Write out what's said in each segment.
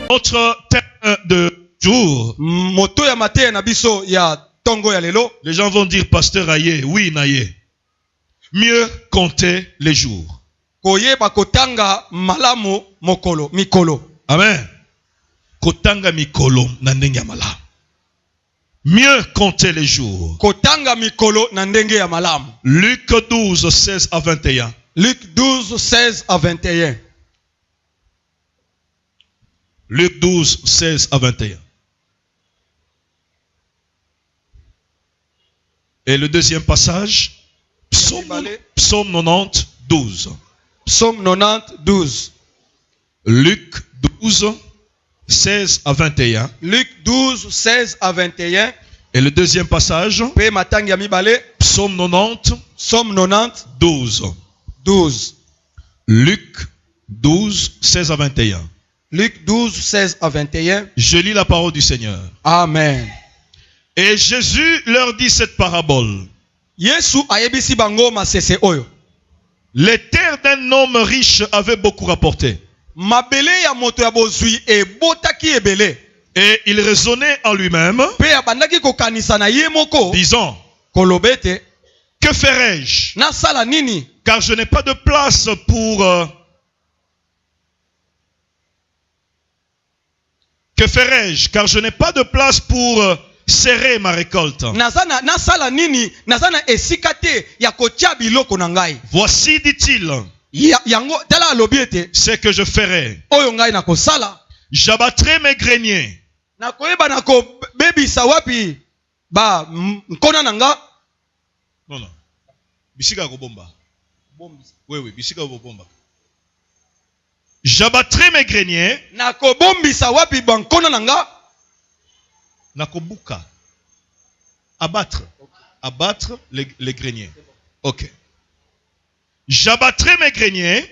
Notre thème de jour. Les gens vont dire, pasteur Aye, oui Naye. Mieux compter les jours. Amen. Kotanga mikolo na ndenge ya malamu. Mieux compter les jours. Luc 12, 16 à 21. Luc 12, 16 à 21. Luc 12, 16 à 21. Et le deuxième passage, Psaume 90, 12. Psaume 90, 12. Luc 12, 16 à 21. Luc 12, 16 à 21. Et le deuxième passage, Psaume 90, Psaume 90, 12. 12. Luc 12, 16 à 21. Luc 12, 16 à 21. Je lis la parole du Seigneur. Amen. Et Jésus leur dit cette parabole. Les terres d'un homme riche avaient beaucoup rapporté. Et il raisonnait en lui-même, disant, que ferai-je? Car je n'ai pas de place pour... Que ferai-je? Car je n'ai pas de place pour serrer ma récolte. Voici, dit-il, ce que je ferai. J'abattrai mes greniers. Non, non. Bisika ko bomba. Oui, bisika ko bomba. J'abattrai mes greniers. Nakobuka. Abattre. Abattre les greniers. Ok. J'abattrai mes greniers.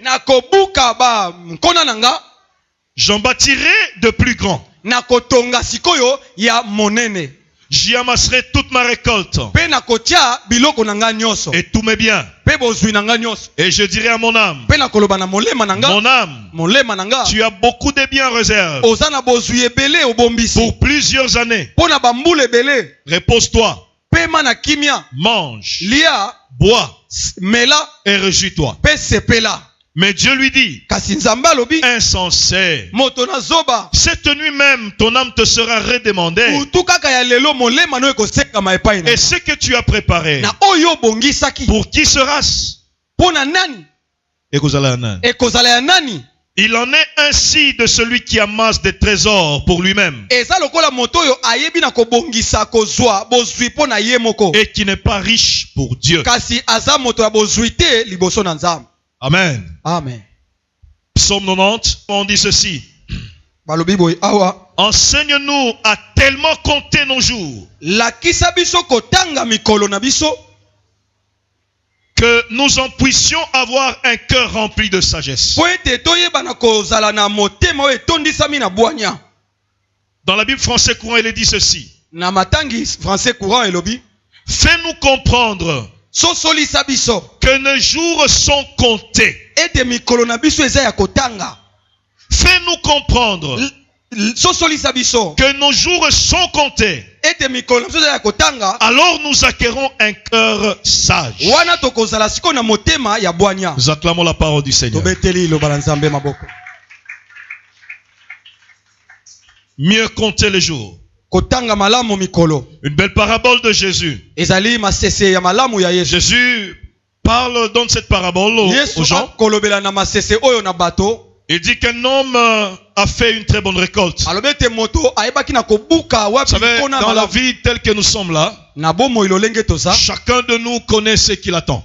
J'en bâtirai de plus grands. J'y amasserai toute ma récolte et tous mes biens. Et je dirai à mon âme, mon âme, tu as beaucoup de biens en réserve pour plusieurs années. Repose-toi, mange, bois et réjouis-toi. Mais Dieu lui dit, insensé, cette nuit même ton âme te sera redemandée. Et ce que tu as préparé, pour qui sera-ce? Il en est ainsi de celui qui amasse des trésors pour lui-même et qui n'est pas riche pour Dieu. Amen. Amen. Psaume 90, on dit ceci. Enseigne-nous à tellement compter nos jours que nous en puissions avoir un cœur rempli de sagesse. Dans la Bible français courant, il est dit ceci. Fais-nous comprendre que nos jours sont comptés. Fais-nous comprendre que nos jours sont comptés. Alors nous acquérons un cœur sage. Nous acclamons la parole du Seigneur. Mieux compter les jours. Une belle parabole de Jésus. Jésus parle dans cette parabole aux gens. Il dit qu'un homme a fait une très bonne récolte. Vous savez, dans la vie telle que nous sommes là, chacun de nous connaît ce qu'il attend.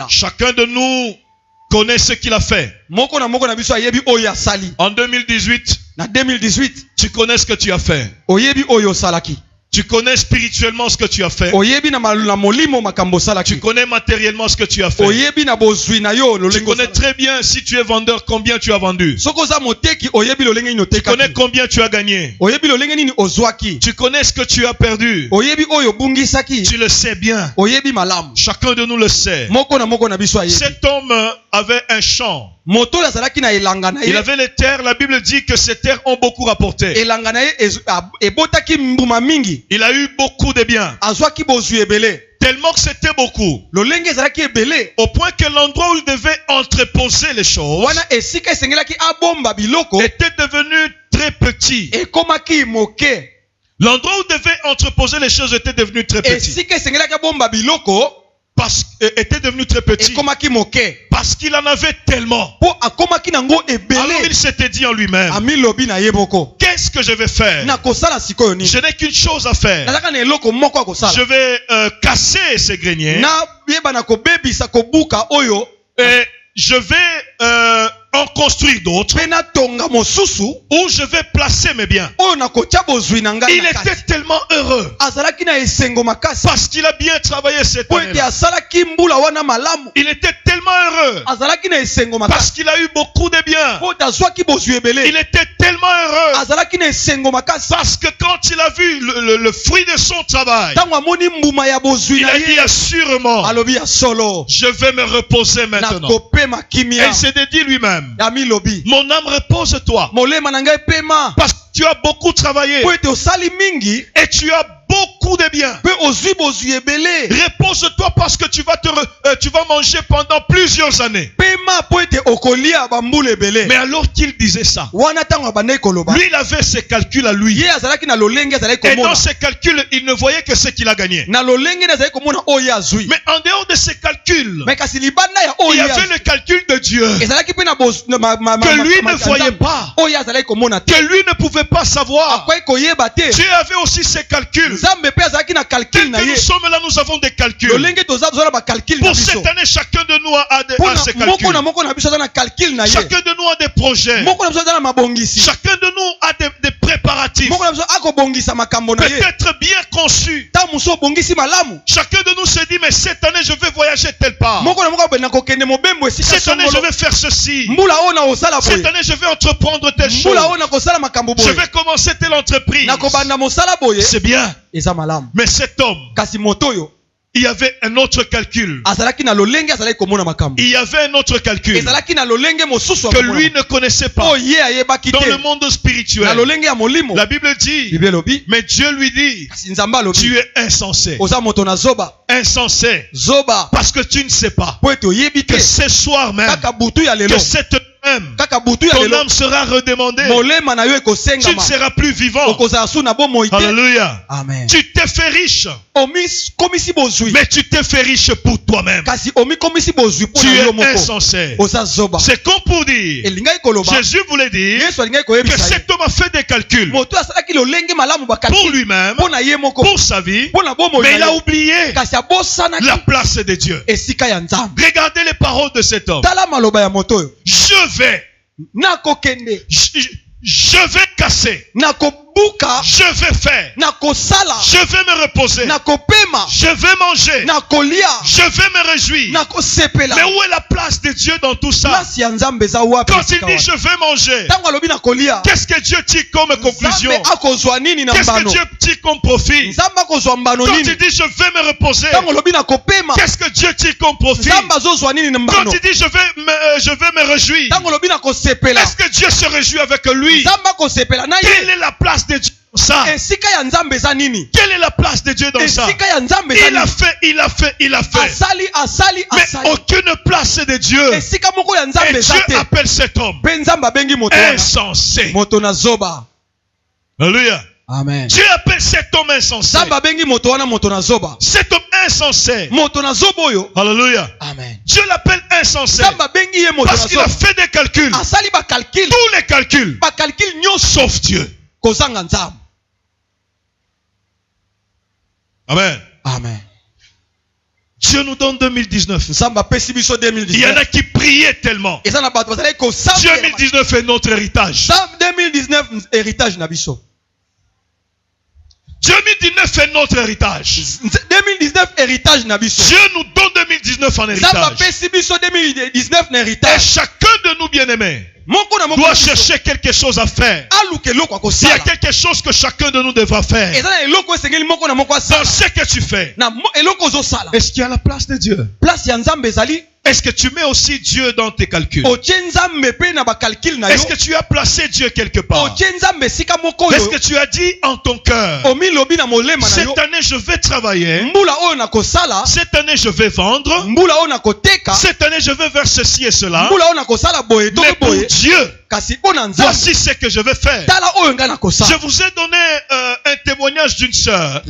Chacun de nous connaît ce qu'il a fait. En 2018, tu connais ce que tu as fait. Tu connais spirituellement ce que tu as fait. Tu connais matériellement ce que tu as fait. Tu connais très bien si tu es vendeur combien tu as vendu. Tu connais combien tu as gagné. Tu connais ce que tu as perdu. Tu le sais bien. Chacun de nous le sait. Cet homme avait un champ. Il avait les terres. La Bible dit que ces terres ont beaucoup rapporté. Il a eu beaucoup de biens. Tellement que c'était beaucoup. Au point que l'endroit où il devait entreposer les choses était devenu très petit. L'endroit où il devait entreposer les choses était devenu très petit. Était devenu très petit. Parce qu'il en avait tellement. Alors il s'était dit en lui-même, qu'est-ce que je vais faire? Je n'ai qu'une chose à faire. Je vais casser ces greniers. Et je vais en construire d'autres où je vais placer mes biens. Il était tellement heureux parce qu'il a bien travaillé cette année-là. Il était tellement heureux parce qu'il a eu beaucoup de biens. Il était tellement heureux parce que quand il a vu le fruit de son travail, il a dit assurément, je vais me reposer maintenant. Et il s'est dit lui-même, mon âme repose-toi parce que tu as beaucoup travaillé et tu as beaucoup de biens. Repose-toi parce que tu vas manger pendant plusieurs années. Mais alors qu'il disait ça, lui il avait ses calculs à lui. Et dans ses calculs, il ne voyait que ce qu'il a gagné. Mais en dehors de ses calculs, il y avait le calcul de Dieu que lui ne voyait pas, que lui ne pouvait pas savoir. Dieu avait aussi ses calculs. Dès que nous sommes là, nous avons des calculs. Pour cette année, chacun de nous a ses calculs. Chacun de nous a des projets. Chacun de nous a des préparatifs. Peut-être bien conçus. Chacun de nous se dit, mais cette année je vais voyager telle part. Cette année je vais faire ceci. Cette année je vais entreprendre telle chose. Je vais commencer telle entreprise. C'est bien. Mais cet homme, il y avait un autre calcul. Il y avait un autre calcul que lui ne connaissait pas. Dans le monde spirituel, la Bible dit, mais Dieu lui dit, tu es insensé. Insensé. Parce que tu ne sais pas que ce soir même, que cette ton âme sera redemandée. Tu ne seras plus vivant. Alléluia. Amen. Tu t'es fait riche. Mais tu t'es fait riche pour toi-même. Tu es insensé. C'est comme pour dire, Jésus voulait dire que cet homme a fait des calculs pour lui-même, pour sa vie, mais il a oublié la place de Dieu. Regardez les paroles de cet homme. Je vais casser. Je vais faire. Je vais me reposer. Je vais manger. Je vais me réjouir. Mais où est la place de Dieu dans tout ça? Quand il dit je vais manger, qu'est-ce que Dieu tire comme conclusion? Qu'est-ce que Dieu tire comme profit? Quand il dit je vais me reposer, qu'est-ce que Dieu tire comme profit? Quand il dit je vais me réjouir, est-ce que Dieu se réjouit avec lui? Quelle est la place de Dieu dans ça? Quelle est la place de Dieu dans ça? Il a fait. Mais aucune place de Dieu. Et Dieu appelle cet homme insensé. Alléluia. Amen. Dieu appelle cet homme insensé. Cet homme insensé. Alléluia. Amen. Dieu l'appelle insensé parce qu'il a fait des calculs. Tous les calculs. Sauf Dieu. Amen. Amen. Dieu nous donne 2019. Il y en a qui priaient tellement. 2019 est notre héritage. 2019 est notre héritage. 2019 héritage na biso. Dieu nous donne 2019 en héritage. Et chacun de nous bien-aimés doit chercher quelque chose à faire. Il y a quelque chose que chacun de nous devra faire. Dans ce que tu fais, est-ce qu'il y a la place de Dieu? Est-ce que tu mets aussi Dieu dans tes calculs? Est-ce que tu as placé Dieu quelque part? Est-ce que tu as dit en ton cœur, cette année je vais travailler, cette année je vais vendre, cette année je vais faire ceci et cela, mais pour Dieu, voici ce que je vais faire. Je vous ai donné un témoignage d'une sœur.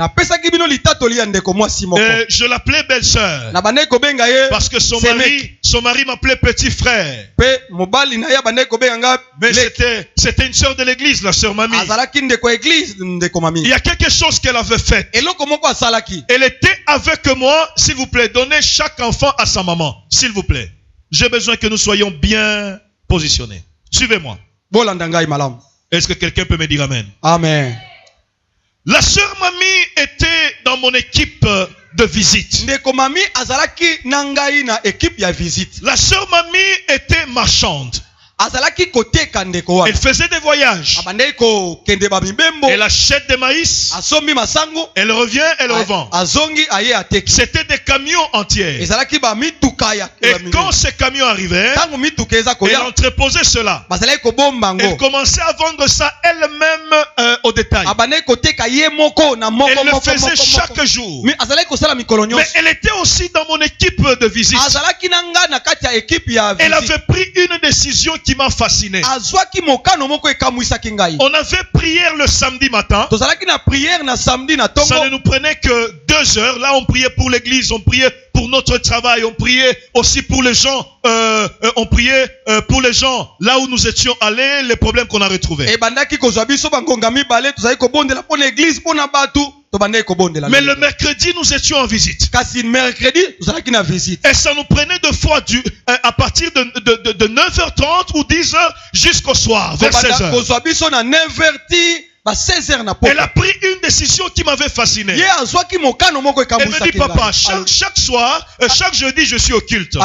Je l'appelais belle-sœur parce que son mari m'appelait petit frère. Mais c'était une sœur de l'église, la sœur Mamie. Il y a quelque chose qu'elle avait fait. Elle était avec moi. S'il vous plaît, donnez chaque enfant à sa maman. S'il vous plaît. J'ai besoin que nous soyons bien positionnés. Suivez-moi. Est-ce que quelqu'un peut me dire amen? Amen. La sœur Mamie était dans mon équipe de visite. La sœur Mamie était marchande. Elle faisait des voyages. Elle achète des maïs. Elle revient, elle revend. C'était des camions entiers. Et quand ces camions arrivaient, elle entreposait cela. Elle commençait à vendre ça elle-même au détail. Elle le faisait chaque jour. Mais elle était aussi dans mon équipe de visite. Elle avait pris une décision qui m'a fasciné. On avait prière le samedi matin. Ça ne nous prenait que 2 heures. Là, on priait pour l'église, on priait pour notre travail, on priait aussi pour les gens. On priait pour les gens là où nous étions allés, les problèmes qu'on a retrouvés. Mais le mercredi, nous étions en visite. Et ça nous prenait 2 fois à partir de 9h30 ou 10h jusqu'au soir, vers 16h. Elle a pris une décision qui m'avait fasciné. Elle me dit, papa, chaque soir, chaque jeudi, je suis au culte.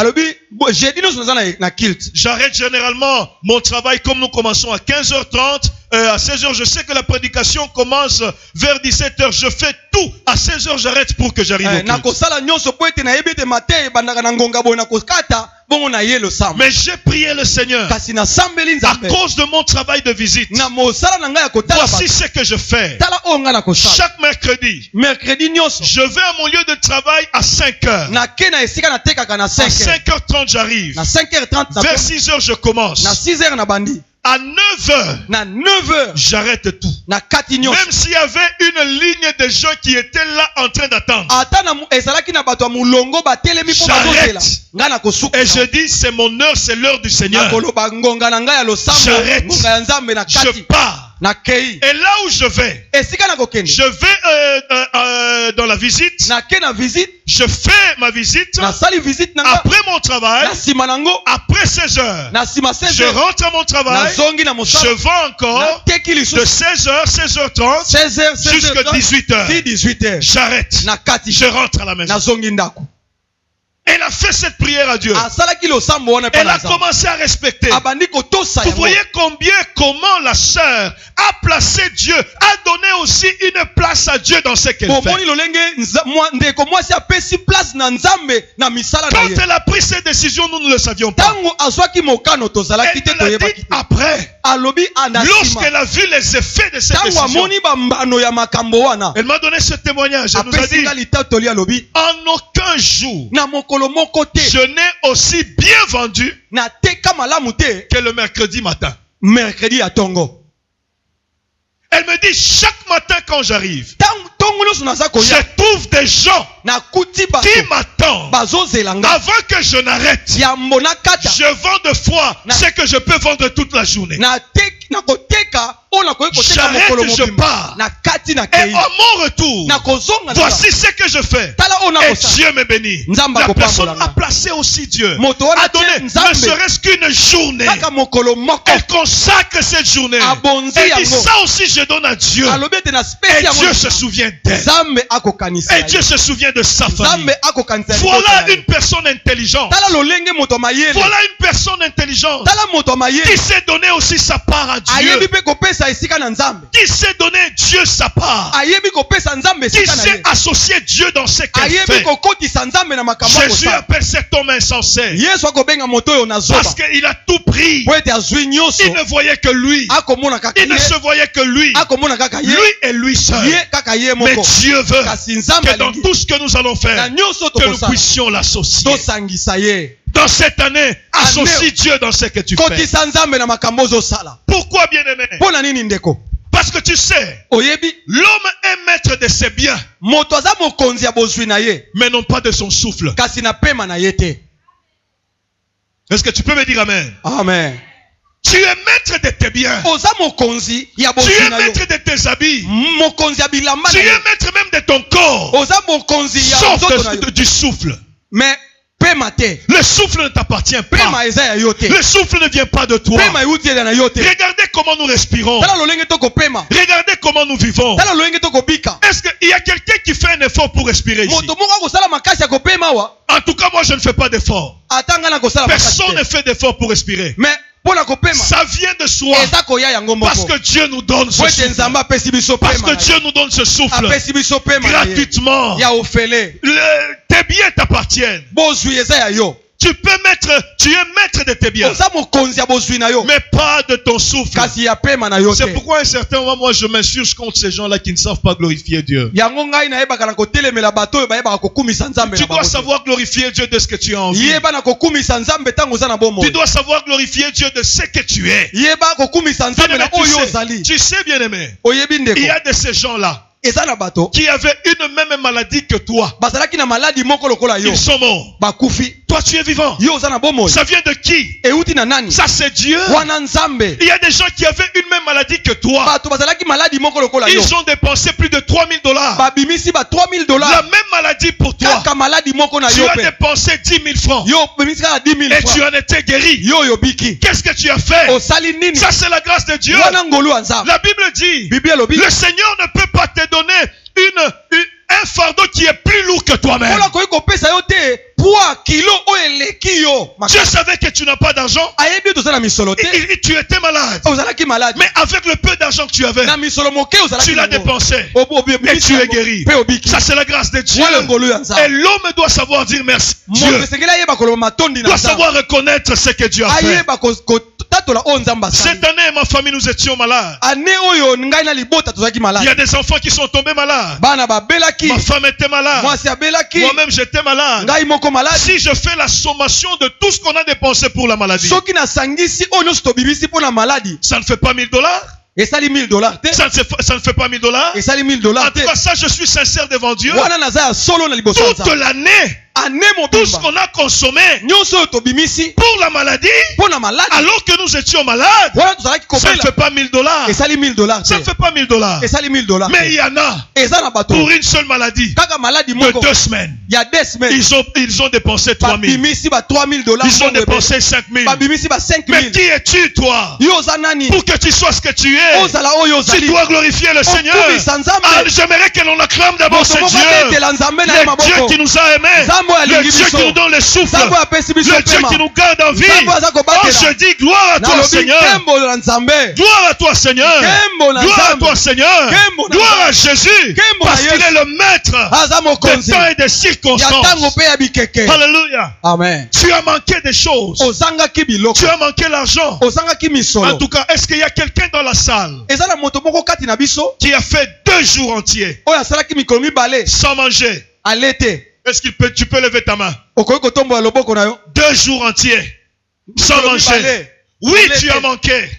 J'arrête généralement mon travail comme nous commençons à 15h30. À 16h, je sais que la prédication commence vers 17h. Je fais tout. À 16h, j'arrête pour que j'arrive au culte. Mais j'ai prié le Seigneur à cause de mon travail de visite. Voici ce que je fais. Chaque mercredi, je vais à mon lieu de travail à 5h. À 5h30, j'arrive. Vers 6h, je commence. À 9h, j'arrête tout. Même s'il y avait une ligne de gens qui étaient là en train d'attendre. J'arrête. Et je dis, c'est mon heure, c'est l'heure du Seigneur. J'arrête. Je pars. Et là où je vais dans la visite. Je fais ma visite. Après mon travail. Après 16h. Je rentre à mon travail. Je vends encore de 16h, 16h30 jusqu'à 18h. J'arrête. Je rentre à la maison. Elle a fait cette prière à Dieu. Elle a commencé à respecter. Vous voyez comment la sœur a placé Dieu, a donné aussi une place à Dieu dans ce qu'elle fait. Quand elle a pris cette décision, nous ne le savions pas. Elle l'a dit après. Lorsqu'elle a vu les effets de cette décision, elle m'a donné ce témoignage. Elle nous a dit, en aucun jour, je n'ai aussi bien vendu que le mercredi matin. Elle me dit, chaque matin quand j'arrive, je trouve des gens qui m'attendent avant que je n'arrête. Je vends 2 fois ce que je peux vendre toute la journée. j'arrête, je pars. Et à mon retour, voici ce que je fais. Et Dieu me bénit. La personne a placé aussi Dieu. A donné, ne serait-ce qu'une journée. Elle consacre cette journée. Elle dit, ça aussi je donne à Dieu. Et Dieu se souvient d'elle. Et Dieu se souvient de sa famille. Voilà une personne intelligente. Voilà une personne intelligente qui s'est donné aussi sa part à Dieu. Qui s'est donné Dieu sa part. Qui s'est associé Dieu dans ce qu'elle fait. Jésus appelle cet homme insensé. Parce qu'il a tout pris. Il ne voyait que lui. Il ne se voyait que lui. Lui et lui seul. Mais Dieu veut que dans tout ce que nous allons faire, que nous puissions l'associer. Dans cette année, associe Dieu dans ce que tu fais. Pourquoi, bien-aimé? Parce que tu sais, l'homme est maître de ses biens, mais non pas de son souffle. Est-ce que tu peux me dire amen? Amen. Tu es maître de tes biens. Tu es maître de tes habits. Tu es maître même de ton corps. Sauf du souffle. Mais le souffle ne t'appartient pas. Le souffle ne vient pas de toi. Regardez comment nous respirons. Regardez comment nous vivons. Est-ce qu'il y a quelqu'un qui fait un effort pour respirer ici? En tout cas, moi je ne fais pas d'effort. Personne ne fait d'effort pour respirer. Ça vient de soi. Parce que Dieu nous donne ce souffle. Parce que Dieu nous donne ce souffle gratuitement. Tes biens t'appartiennent. Tu es maître de tes biens, mais pas de ton souffle. C'est pourquoi à un certain moment, moi je m'insurge contre ces gens-là qui ne savent pas glorifier Dieu. Tu dois savoir glorifier Dieu de ce que tu as envie. Tu dois savoir glorifier Dieu de ce que tu es. Tu sais, bien-aimé, il y a de ces gens-là qui avaient une même maladie que toi. Ils sont morts. Toi tu es vivant. Ça vient de qui? Ça c'est Dieu. Il y a des gens qui avaient une même maladie que toi. Ils ont dépensé plus de $3000. La même maladie pour toi. Tu as dépensé 10 000 francs. Et tu en étais guéri. Qu'est-ce que tu as fait? Ça c'est la grâce de Dieu. La Bible dit, le Seigneur ne peut pas te donner un fardeau qui est plus lourd que toi-même. Dieu savait que tu n'as pas d'argent. Et tu étais malade. Mais avec le peu d'argent que tu avais, tu l'as dépensé. Et tu es guéri. Ça c'est la grâce de Dieu. Et l'homme doit savoir dire merci. Dieu doit savoir reconnaître ce que Dieu a fait. Cette année, ma famille, nous étions malades. Il y a des enfants qui sont tombés malades. Ma femme était malade. Moi-même, j'étais malade. Si je fais la sommation de tout ce qu'on a dépensé pour la maladie, ça ne fait pas $1000. Ça ne fait pas $1000. En tout cas, ça, je suis sincère devant Dieu. Toute l'année, tout ce qu'on a consommé pour la maladie, alors que nous étions malades, ça ne fait pas $1000. Ça ne fait pas $1000. Mais il y en a pour une seule maladie de 2 semaines. Ils ont dépensé 3000. Ils ont dépensé 5000. Mais qui es-tu, toi, pour que tu sois ce que tu es? Tu dois glorifier le Seigneur. J'aimerais que l'on acclame d'abord ce Dieu. Le Dieu qui nous a aimés. Le Dieu qui nous donne le souffle. Le Dieu qui nous garde en vie. Oh, je dis gloire à toi, Seigneur. Gloire à toi, Seigneur. Gloire à toi, Seigneur. Gloire à Jésus. Parce qu'il est le maître des temps et des circonstances. Alléluia. Amen. Tu as manqué des choses. Tu as manqué l'argent. En tout cas, est-ce qu'il y a quelqu'un dans la salle qui a fait 2 jours entiers sans manger? Est-ce tu peux lever ta main? 2 jours entiers sans manger. Oui, tu as manqué.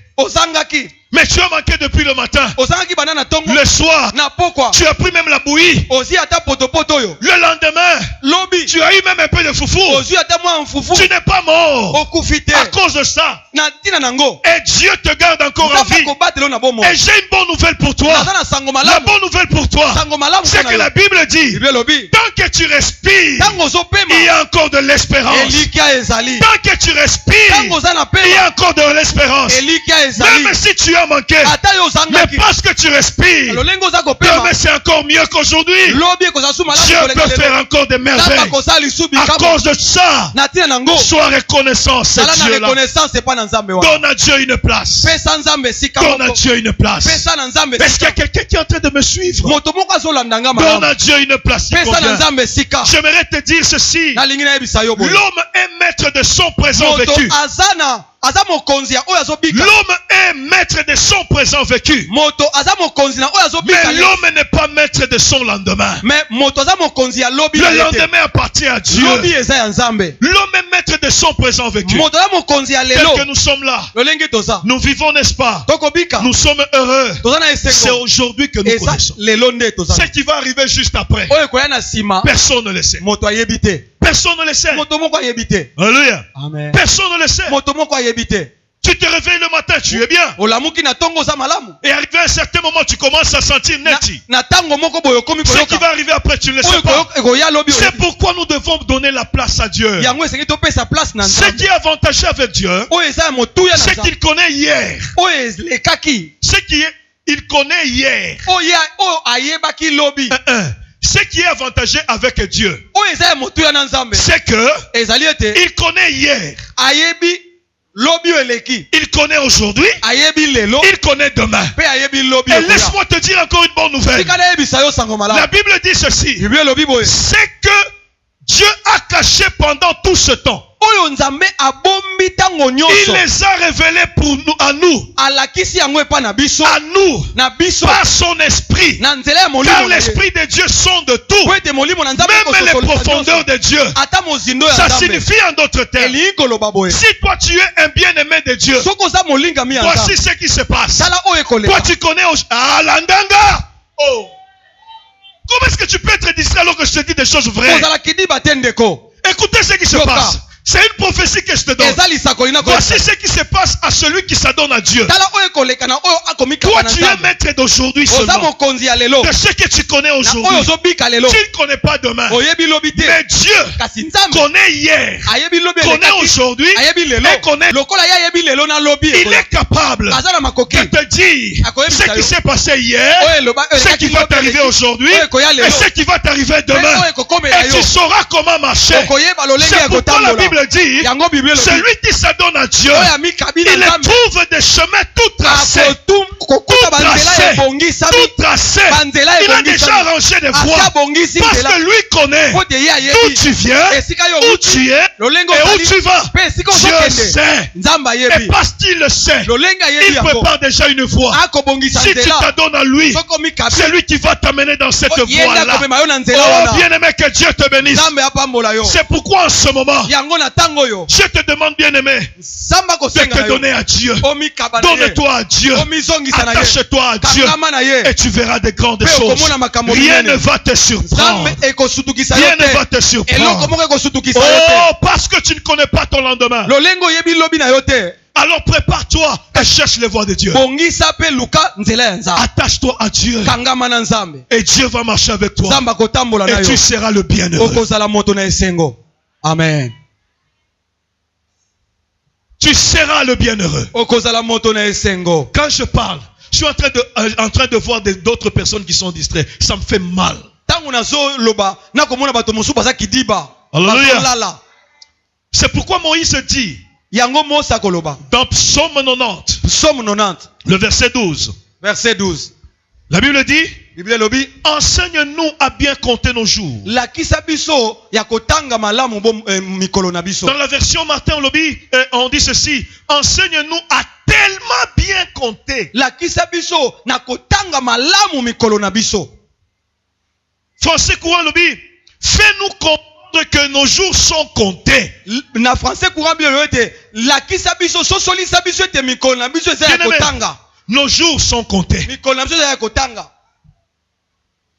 Mais tu as manqué depuis le matin. Le soir, tu as pris même la bouillie. Le lendemain, tu as eu même un peu de foufou. Tu n'es pas mort à cause de ça. Et Dieu te garde encore en vie. Et j'ai une bonne nouvelle pour toi. La bonne nouvelle pour toi, c'est que la Bible dit, tant que tu respires, il y a encore de l'espérance. Tant que tu respires, il y a encore de l'espérance. Même si tu as manqué, mais parce que tu respires, mais c'est encore mieux qu'aujourd'hui. Dieu peut faire encore des merveilles. À cause de ça, sois reconnaissant, c'est Dieu-là. Donne à Dieu une place. Donne à Dieu une place. Est-ce qu'il y a quelqu'un qui est en train de me suivre? Donne à Dieu une place. J'aimerais te dire ceci. L'homme est maître de son présent vécu. L'homme est maître de son présent vécu. Mais l'homme n'est pas maître de son lendemain. Le lendemain appartient à Dieu. L'homme est maître de son présent vécu. Tel que nous sommes là, nous vivons, n'est-ce pas? Nous sommes heureux. C'est aujourd'hui que nous connaissons. Ce qui va arriver juste après, personne ne le sait. Personne ne le sait. Alléluia. Amen. Personne ne le sait. Tu te réveilles le matin, tu es bien. Et arrivé à un certain moment, tu commences à sentir neti. Ce qui va arriver après, tu ne le sais pas. C'est pourquoi nous devons donner la place à Dieu. Ce qui est avantageux avec Dieu, c'est qu'il connaît hier. Ce qui est, il connaît hier. Ce qui est avantageux avec Dieu, c'est que il connaît hier. Il connaît aujourd'hui. Il connaît demain. Et laisse-moi te dire encore une bonne nouvelle. La Bible dit ceci. C'est que Dieu a caché pendant tout ce temps. Il les a révélés pour nous, à nous, par son esprit, car l'esprit de Dieu sonde de tout, même les profondeurs de Dieu. Ça signifie en d'autres termes, si toi tu es un bien-aimé de Dieu, voici ce qui se passe. Toi tu connais l'andanga. Oh, comment est-ce que tu peux être distrait alors que je te dis des choses vraies? Écoutez ce qui se passe. C'est une prophétie que je te donne. Voici ce qui se passe à celui qui s'adonne à Dieu. Toi, tu es maître d'aujourd'hui seulement. De ce que tu connais aujourd'hui. Tu ne connais pas demain. Mais Dieu connaît hier, connaît aujourd'hui et connaît. Il est capable de te dire ce qui s'est passé hier, ce qui va t'arriver aujourd'hui et ce qui va t'arriver demain. Et tu sauras comment marcher. C'est pourquoi la Bible dit, celui qui s'adonne à Dieu, il trouve des chemins tout tracés. Il a déjà arrangé des voies. Parce que lui connaît d'où tu viens, où tu es et où tu vas. Dieu sait. Et parce qu'il le sait, il prépare déjà une voie. Si tu t'adonnes à lui, c'est lui qui va t'amener dans cette voie-là. Oh, bien-aimé, que Dieu te bénisse. C'est pourquoi en ce moment, je te demande, bien-aimé, de te donner à Dieu. Donne-toi à Dieu. Attache-toi à Dieu. Et tu verras des grandes choses. Rien ne va te surprendre. Rien ne va te surprendre. Oh, parce que tu ne connais pas ton lendemain. Alors prépare-toi et cherche les voies de Dieu. Attache-toi à Dieu. Et Dieu va marcher avec toi. Et tu seras le bienheureux. Amen. Tu seras le bienheureux. Quand je parle, je suis en train de voir d'autres personnes qui sont distraites. Ça me fait mal. Alléluia. C'est pourquoi Moïse dit dans Psaume 90, le verset 12. La Bible dit, enseigne-nous à bien compter nos jours. Dans la version Martin on dit ceci, enseigne-nous à tellement bien compter. Français courant lobby, fais-nous comprendre que nos jours sont comptés. Nos jours sont comptés.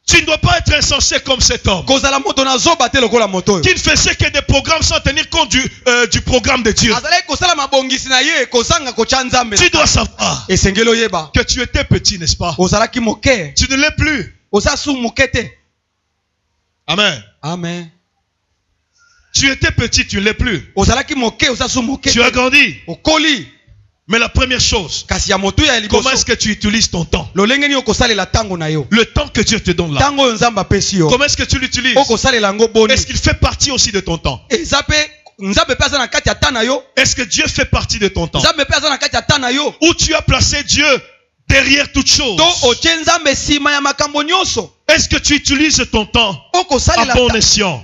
Tu ne dois pas être insensé comme cet homme qui ne faisait que des programmes sans tenir compte du programme de Dieu. Tu dois savoir que tu étais petit, n'est-ce pas? Tu ne l'es plus. Amen. Amen. Tu étais petit, tu ne l'es plus. Tu as grandi. Mais la première chose, comment est-ce que tu utilises ton temps? Le temps que Dieu te donne là. Comment est-ce que tu l'utilises? Est-ce qu'il fait partie aussi de ton temps? Est-ce que Dieu fait partie de ton temps? Où tu as placé Dieu derrière toute chose? Est-ce que tu utilises ton temps à bon escient?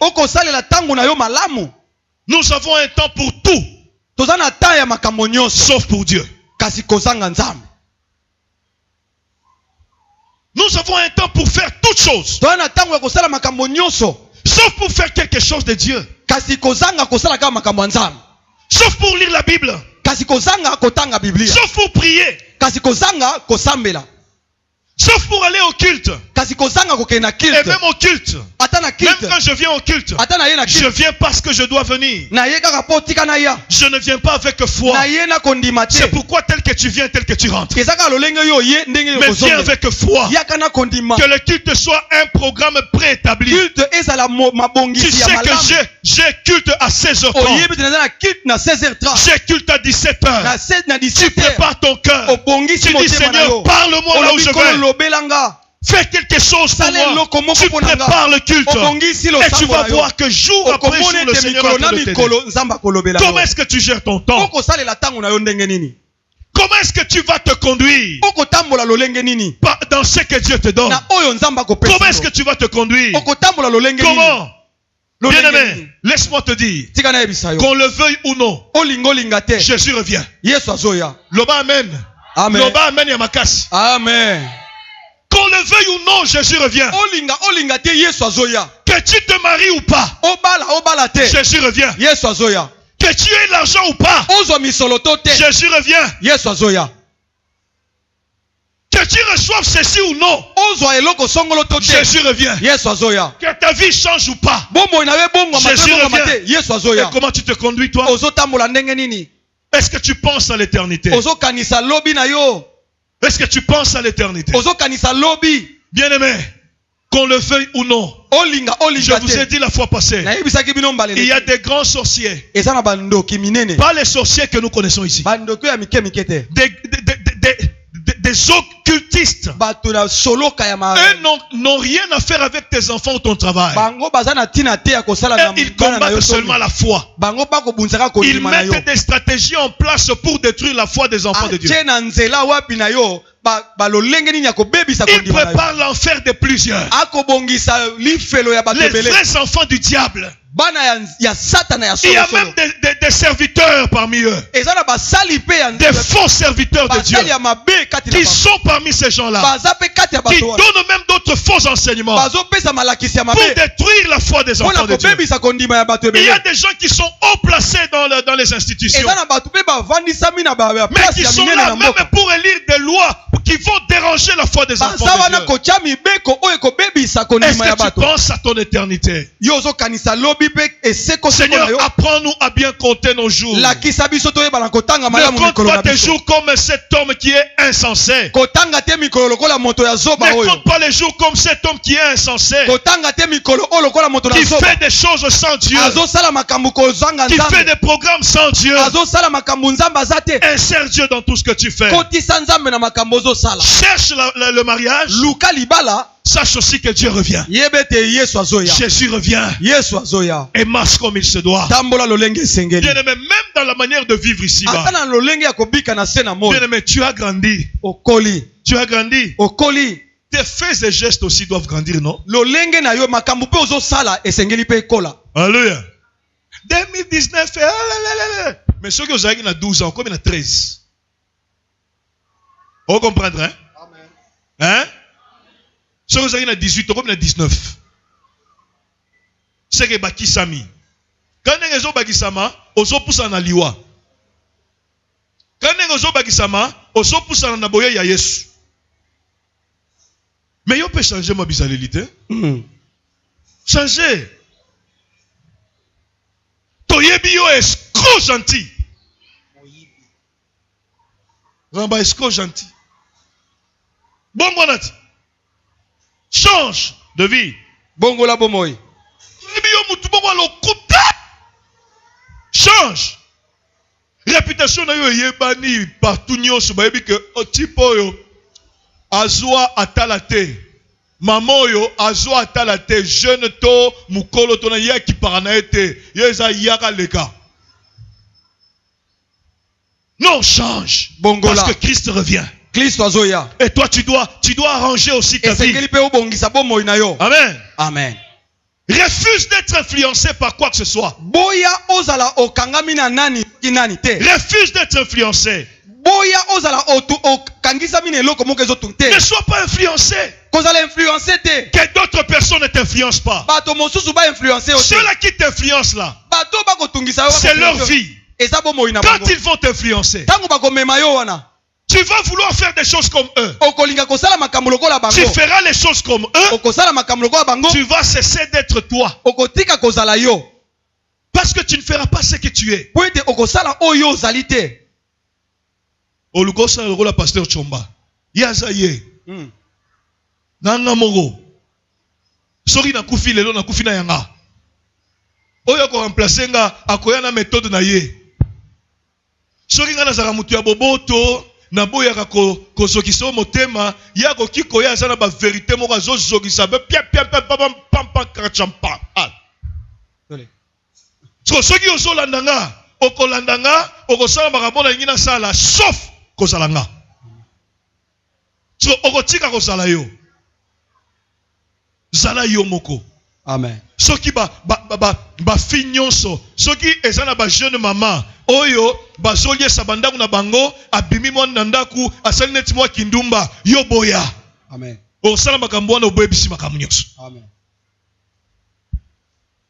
Nous avons un temps pour tout, sauf pour Dieu. Nous avons un temps pour faire toutes choses, sauf pour faire quelque chose de Dieu. Sauf pour lire la Bible. Sauf pour prier. Sauf pour aller au culte. Et même au culte. Même quand je viens au culte, je viens parce que je dois venir. Je ne viens pas avec foi. C'est pourquoi tel que tu viens, tel que tu rentres. Mais viens avec foi. Que le culte soit un programme préétabli. Tu sais que j'ai culte à 16h30. J'ai culte à 17h. Tu prépares ton cœur. Tu dis Seigneur, parle-moi là où je vais. Fais quelque chose pour moi. Tu prépares le culte. Et tu vas voir que jour après jour, le Seigneur va te t'aider. Comment est-ce que tu gères ton temps? Comment est-ce que tu vas te conduire dans ce que Dieu te donne? Comment est-ce que tu vas te conduire? Comment? Bien-aimé, laisse-moi te dire, qu'on le veuille ou non, Jésus revient. Loba amen. Loba amen yamakasi. Amen. Qu'on le veuille ou non, Jésus revient. Que tu te maries ou pas, Jésus revient. Que tu aies l'argent ou pas, Jésus revient. Que tu reçoives ceci ou non, Jésus revient. Que ta vie change ou pas, Jésus revient. Et comment tu te conduis toi? Est-ce que tu penses à l'éternité? Est-ce que tu penses à l'éternité? Bien-aimé, qu'on le veuille ou non, je vous ai dit la fois passée, il y a des grands sorciers. Pas les sorciers que nous connaissons ici. Des occultistes. Eux n'ont rien à faire avec tes enfants ou ton travail. Et ils combattent seulement la foi. Ils mettent des stratégies en place pour détruire la foi des enfants de Dieu. Ils préparent l'enfer de plusieurs. Les vrais enfants du diable. Il y a même des serviteurs parmi eux. Des faux serviteurs de Dieu qui sont parmi ces gens-là, qui donnent même d'autres faux enseignements pour détruire la foi des enfants de Dieu. Il y a des gens qui sont haut placés dans les institutions, mais qui sont là même pour élire des lois qui vont déranger la foi des enfants de Dieu. Est-ce que tu penses à ton éternité? Seigneur, apprends-nous à bien compter nos jours. Ne compte pas tes jours comme cet homme qui est insensé. Ne compte pas les jours comme cet homme qui est insensé, qui fait des choses sans Dieu, qui fait des programmes sans Dieu. Insère Dieu dans tout ce que tu fais. Cherche le mariage. Sache aussi que Dieu revient. Jésus revient et marche comme il se doit. Bien-aimé, même dans la manière de vivre ici, bien-aimé, tu as grandi. Tu as grandi. Tes faits et gestes aussi doivent grandir, non? Alléluia. 2019, mais ceux qui ont 12 ans, combien il y a 13? On comprendre, hein? Hein? Ceux qui ont 18 ans, combien il y a 19? C'est que Bakisami. Quand ils ont Bakisama, ils ont poussé en Aliwa. Quand ndenge ozo bakisama ozo pusana na boye ya Yesu. Mais yo peut changer ma bizarreté. Changer. Toyebi yo escroc gentil. Ramba escroc gentil. Bongo nati. Change de vie. Bongo la bomoy. Toyebi yo mutu bongo lokuta. Change. Réputation na yo yebani partout nyonso bayebi ke otipo yo azwa atalate. Maman yo azwa atalate jeune to mukolo to na yaki paranaete yeza yaka leka. Non, change. Bongola. Parce que Christ revient. Christ azoya. Et toi tu dois arranger aussi ta vie. Amen. Amen. Refuse d'être influencé par quoi que ce soit. Boya ozala okangami na nani kinani te. Refuse d'être influencé. Boya ozala okangisa mine loko moke zotunte. Ne sois pas influencé. Kozala influencé te. Que d'autres personnes ne t'influencent pas. Bato mosusu ba influencer aussi. Ceux-là qui t'influencent là. Bato ba kotungisa yo. C'est leur vie. Quand ils vont t'influencer, tu vas vouloir faire des choses comme eux. Tu feras les choses comme eux. Tu vas cesser d'être toi. Parce que tu ne feras pas ce que tu es. Olukosa le pasteur Chomba. Yazaye. Nanga moro. Sori na kufi lelo na kufi na yanga. Oyo ko remplacer nga akoya na méthode na ye. Soki ngana zaka mutu ya boboto na boya ka kozokisa motema ya ko kiko ya sana ba vérité moko azozokisa be pia pam kachampa. So soki ozolandanga okolandanga okosala makabona ngina sala sauf kozalanga. So okotika kozala yo. Zala yo moko. Amen. Soki ba finyonso, soki ezana ba jeune maman, oyo bazoliye sabandaku na bango, abimi mwana nandaku, asali neti mwa kindumba, yo boya. Amen. Osala makambo wana oboyebisi makambo nyonso. Amen.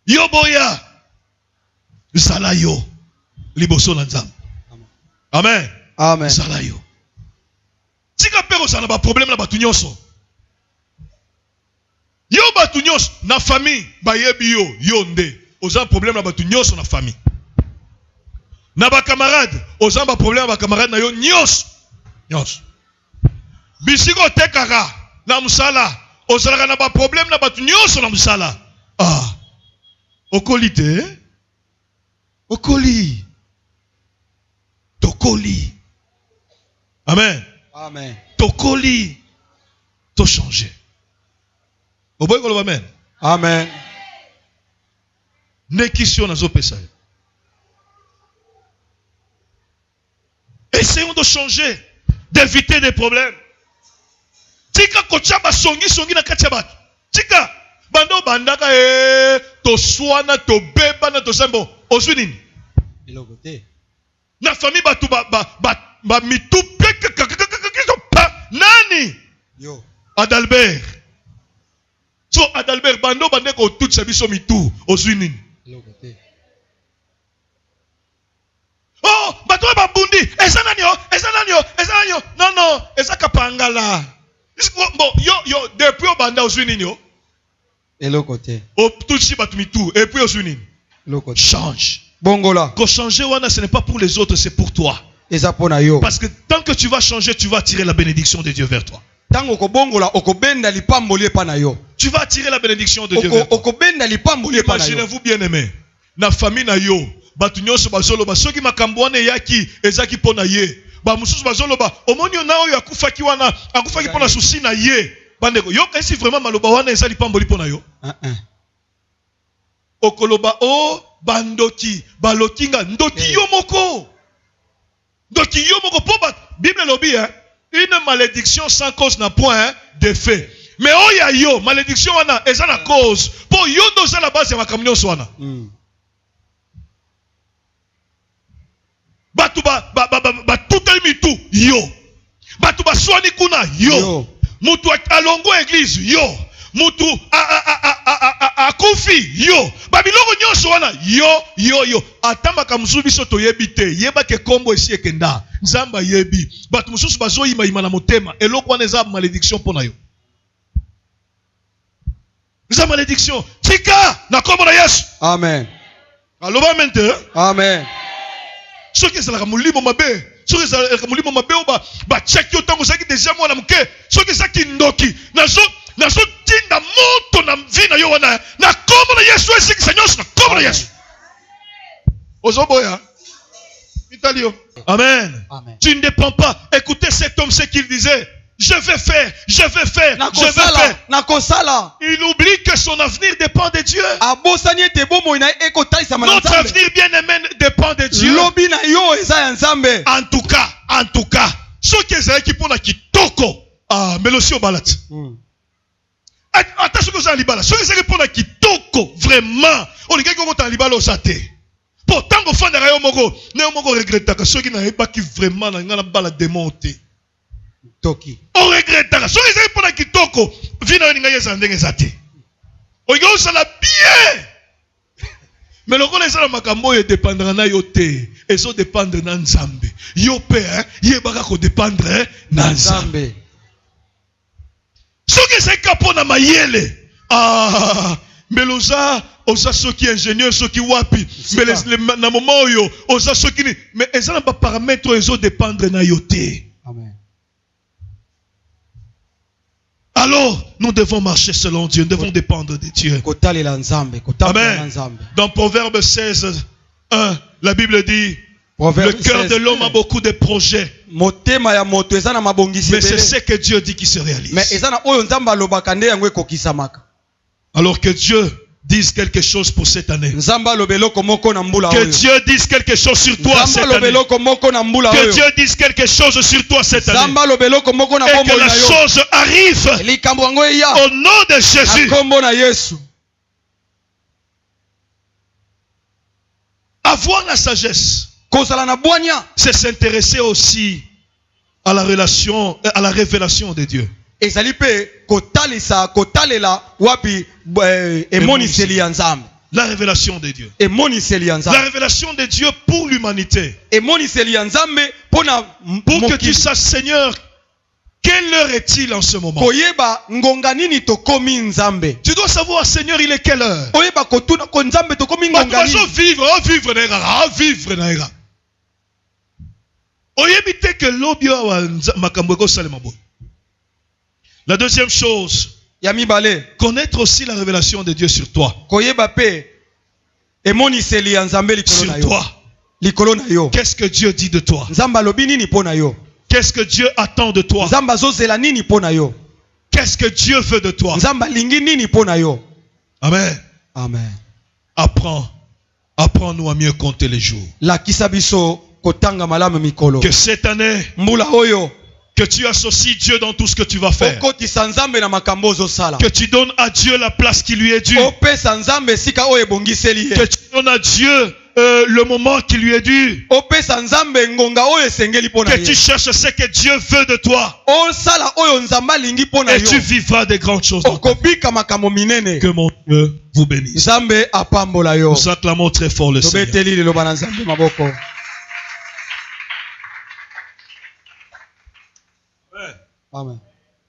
Yo boya. Zala yo. Liboso na Nzambe. Amen. Amen. Zala yo. Tika pe kozala ba problème na batu nyonso. Yo batu nyonso na famille bayebi yo nde oza problème na batu nyonso na famille na ba camarade oza ba problème na ba camarade na yo nyonso bisiko tekaka na musala ozalaka na ba problème na batu nyonso na musala okoli te okoli tokoli amen tokoli to changer. Amen. Amen. Essayons de changer, d'éviter des problèmes. Tika kochaba songi na kachabat. Tika bando bandaka to swana to beba na to sambo. Osunini. Na famille batu ba mitu nani? Yo. Adalbert. So Adalbert bando bande ko tout sa biso mitu ozuinini. Oh, bato ba bundi, eza nani yo. Non, eza kapangala. Bon, yo depuis au banda ozuinini yo. Elokote. O tout si batu mitu et puis ozuinini. Elokote. Change. Bongola. Ko changer wana ce n'est pas pour les autres, c'est pour toi. Eza pona yo. Parce que tant que tu vas changer, tu vas attirer la bénédiction de Dieu vers toi. Tu vas attirer la bénédiction de Dieu vers toi. Imaginez-vous bien aimé. Na famille na yo, batu nyonso bazoloba soki makambo wana yaki ezaki pona ye. Ba mususu bazoloba omonyo na oyo akufaki wana akufaki pona susi na ye. Bandeko yo kasi vraiment maloba wana ezali pamboli pona yo. Okoloba o bandoki balokinga ndoki yo moko. Ndoki yo moko po ba Bible lobi une malédiction sans cause n'a point d'effet. Mais oh ya yo, malédiction wana eza na cause. Po yo doza la base ya makamnyo swana. Batu ba tutel mitu yo. Batu ba swani kuna yo. Mutu alongo église yo. Mutu akufi yo babiloko nyonso wana yo atamba kamzu biso toyebi te yeba ke kombo esi ekenda nzamba yebi batu mususu bazoyima yima na motema eloko wana eza malédiction pona yo eza malédiction tika na kombo na Yesu amen aloba mente amen soki ezalaka molimo mabe soki ezalaka molimo mabe ba check yo tango saki déjà mwana muke soki saki ndoki nazo tinda moto na mvina yo wana na kombo na Yesu esikisa nyonso na kombo na Yesu ozoboya italio amen. Amen tu ne dépends pas écoutez cet homme ce qu'il disait je vais faire il oublie que son avenir dépend de Dieu notre avenir bien aimé dépend de Dieu en tout cas ce qui est qui pour la kitoko mais aussi au balat attention que ça libala ce qui est pour la kitoko vraiment on est quelque chose libala au saté pourtant au fond de rayon moko regrette que ceux qui n'avaient pas qui vraiment na bala démonter toki on regrette ça ceux qui pour la kitoko vina ninga yesa ndenge saté on y ça la bien mais le rôle est ça makambo et dépendra na yo te et so dépendre na nzambe yo père yebaka ko dépendre na nzambe ce qui c'est capo na mayele mais loza oza soki ingénieur soki wapi mais na moment yo oza soki mais eza na ba paramètres ezo dépendre na yo te amen. Alors, nous devons marcher selon Dieu. Nous devons dépendre de Dieu. Amen. Dans Proverbe 16, 1, la Bible dit le cœur de l'homme a beaucoup de projets. Mais c'est ce que Dieu dit qui se réalise. Alors que Dieu dise quelque chose pour cette année. Que Dieu dise quelque chose sur toi cette année. Que Dieu dise quelque chose sur toi cette année. Et que la chose arrive au nom de Jésus. Avoir la sagesse, c'est s'intéresser aussi à la relation, à la révélation de Dieu. La révélation de Dieu. La révélation de Dieu pour l'humanité. Pour que tu saches, Seigneur, quelle heure est-il en ce moment? Tu dois savoir, Seigneur, il est quelle heure? La deuxième chose, connaître aussi la révélation de Dieu sur toi. Sur toi. Qu'est-ce que Dieu dit de toi? Qu'est-ce que Dieu attend de toi? Qu'est-ce que Dieu veut de toi? Amen. Amen. Apprends-nous à mieux compter les jours. Que cette année, que tu associes Dieu dans tout ce que tu vas faire. Que tu donnes à Dieu la place qui lui est due. Que tu donnes à Dieu le moment qui lui est dû. Que tu cherches ce que Dieu veut de toi. Et tu vivras des grandes choses. Que mon Dieu vous bénisse. Nous acclamons très fort le Seigneur. Amen.